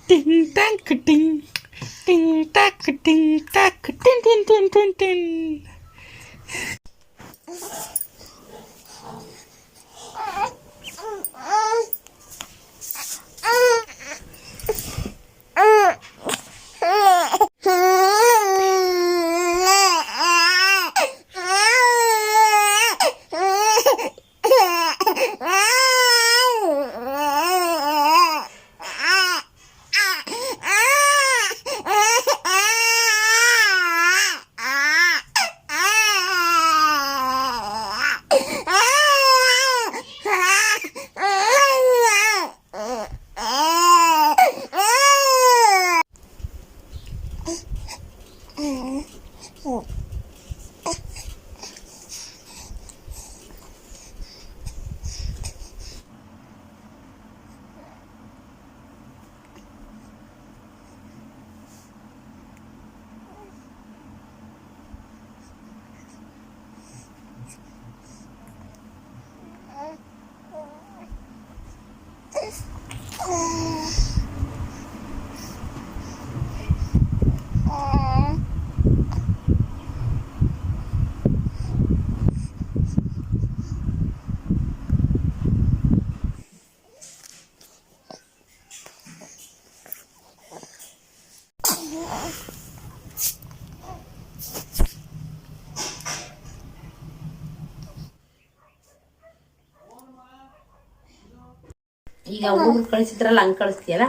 Ting tack ting. Ting tack ting tack tin tin tin tin tin. ಈಗ ಹುಡುಗರು ಕಳಿಸಿದ್ರಲ್ಲ ಹಂಗೆ ಕಳಿಸ್ತೀಯಲ್ಲ.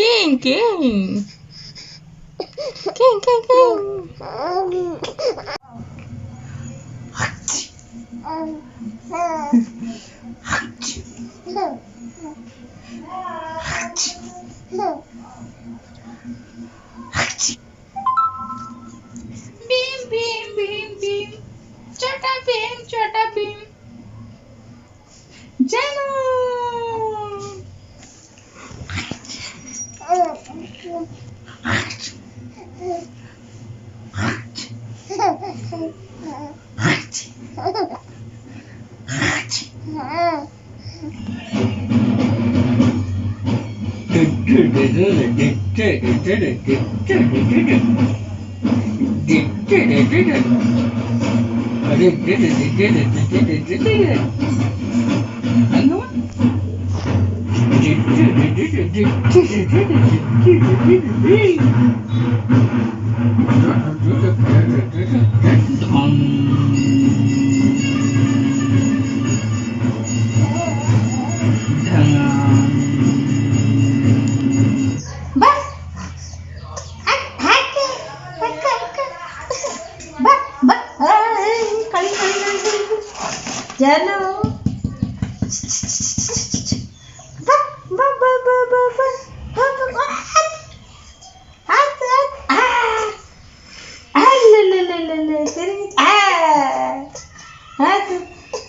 King, king. King, king, king. Beam, beam, beam, beam. Chota beam, chota beam. Janu. Janu.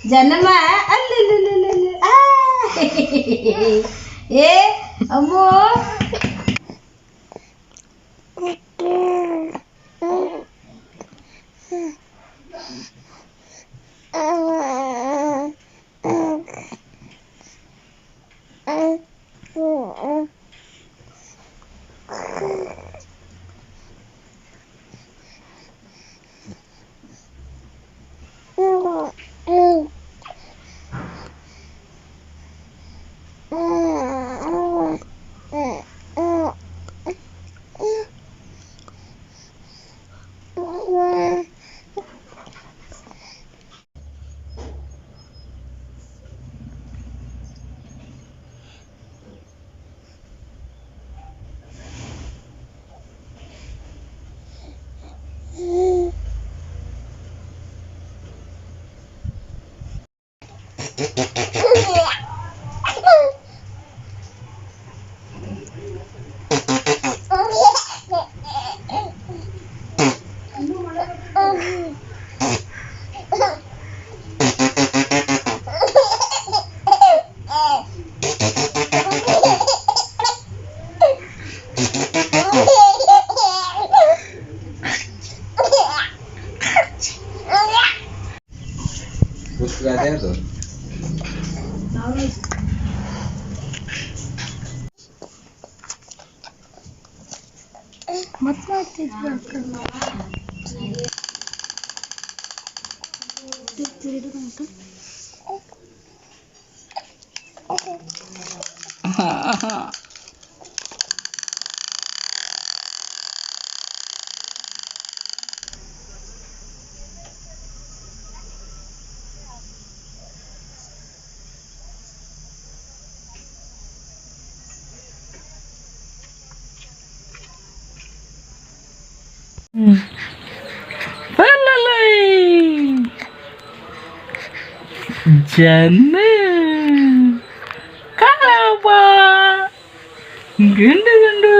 ಜನಮ್ಮ ಅಲ್ಲ ಏ ಅಮ್ಮೋ ಜನ ಕಾಳಪ್ಪ ಗಂಡು ಗಂಡು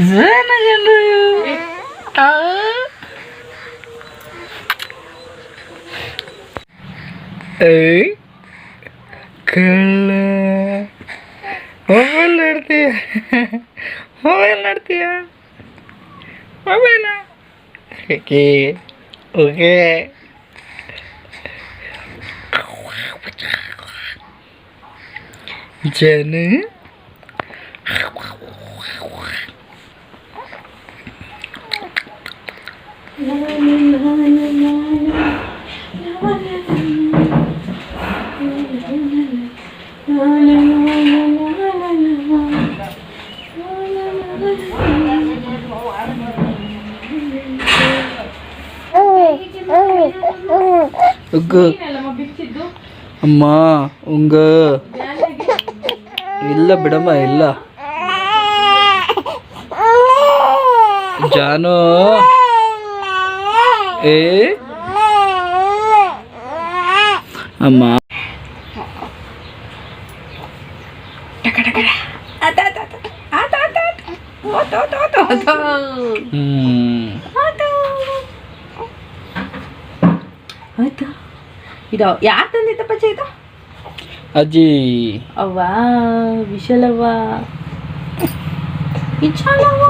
ಜನ ಗಂಡು ಕಳ್ಳ ಮೊಬೈಲ್ ನೋಡ್ತೀಯ ಮೊಬೈಲ ಓಕೆ ಓಕೆ ಜನ ಅಮ್ಮ ಉಂಗ ಇಲ್ಲ ಬಿಡಮ್ಮ ಇಲ್ಲ ಜಾನು ಏ ಅಮ್ಮ ಆಯ್ತಾ ಇದು ಯಾರು ತಂದಿದ್ದಪ್ಪ ಇದು ಅಜ್ಜಿ ಅವ್ವ ವಿಶಾಲವ್ವ ವಿಶಾಲವ್ವ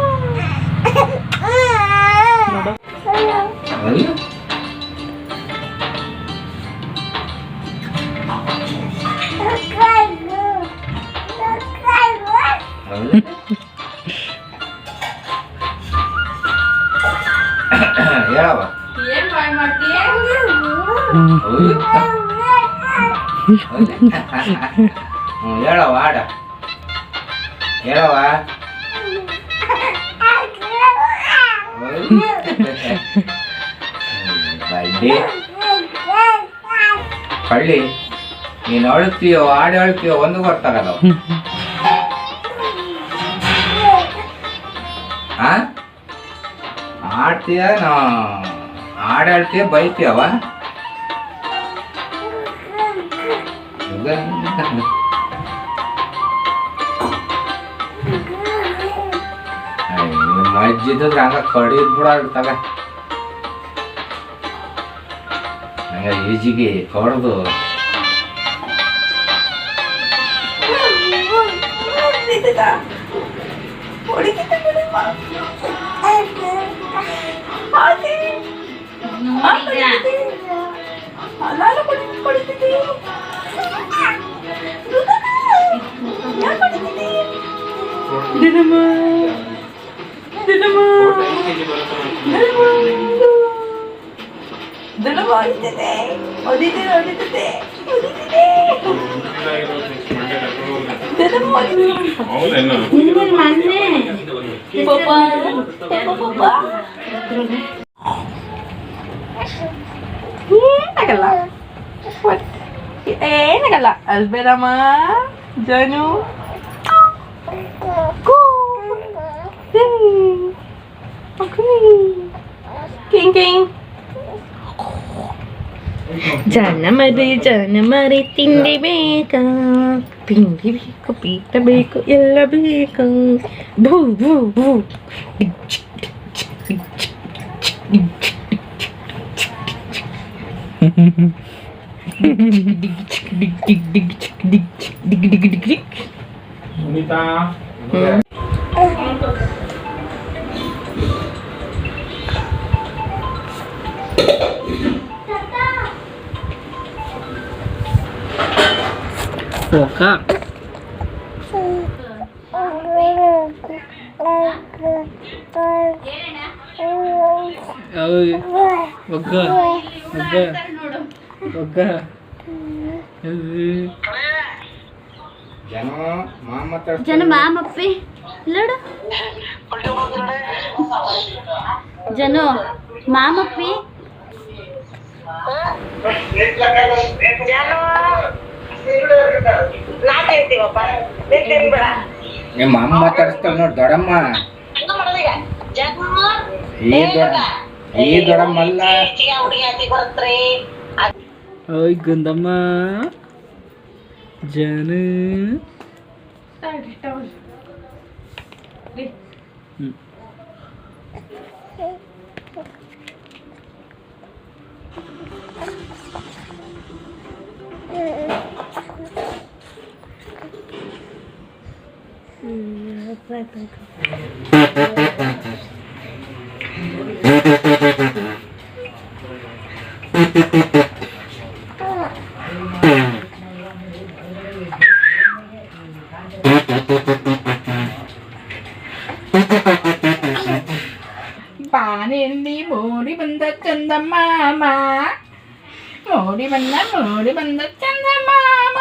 ನೋಡು ಏನ್ ಮಾಡ್ತೀಯ ಹೇಳವ ಆಡ ಹೇಳವ ಕಳ್ಳಿ ನೀನು ಅಳ್ತೀಯೋ ಹಾಡು ಹೇಳ್ತೀಯೋ ಒಂದು ಗೊತ್ತಾಗಲ್ಲ ಆಡ್ತೀಯ ನಾ ಹಾಡು ಹೇಳ್ತೀಯ ಬೈತೀಯವ ಮಜ್ಜಿದ್ರೆ ಹಂಗ ಕಡಿದ್ ಬಿಡ ತಗ ಹಂಗ ಈಜಿಗೆ ಕೊಡ್ದು ಏನಾಗಲ್ಲ ಅಲ್ಬೇರಮ್ಮ ಜಾನು ಕಿಂಗ್ ಕಿಂಗ್ ಜನ ಮರಿ ತಿಂಡಿ ಬೇಕಾ ತಿಂಡಿ ಬೇಕು ಪೀಠ ಬೇಕು ಎಲ್ಲ ಬೇಕು ಭೂ ಭೂ ಭೂ ಜನ ಮಾಮಪ್ಪಿ ಇಲ್ಲಡು ಜನ ಮಾಮಪ್ಪಿ ನಿಮ್ಮ ಅಮ್ಮ ಮಾತಾಡಿಸ್ತಾಳ ನೋಡ್ ದೊಡ್ಡಮ್ಮ ಈ ದೊಡ್ಡಮ್ಮ ಅಲ್ಲ ಓಯ್ ಗುಂದಮ್ಮ ಜನ ಬಾನೆಯಲ್ಲಿ ಮೋಡಿ ಬಂದ ಚಂದಮಾಮ ಮೋಡಿ ಬಂದ ಚಂದಮಾಮ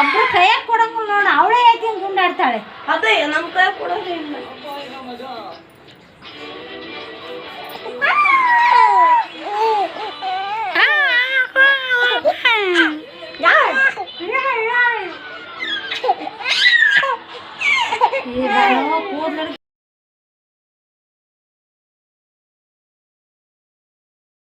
ಒಬ್ರು ಕೈಯಾಗ ಕೊಡಂಗ ನೋಡ ಅವಳೇ ಯಾಕೆ ಹಿಂಗ್ ಗುಂಡಾಡ್ತಾಳೆ ಅದೇ ನಮ್ಮ ಕೈ ಕೊಡೋದೇ ಇಲ್ಲ ಕೂದಲು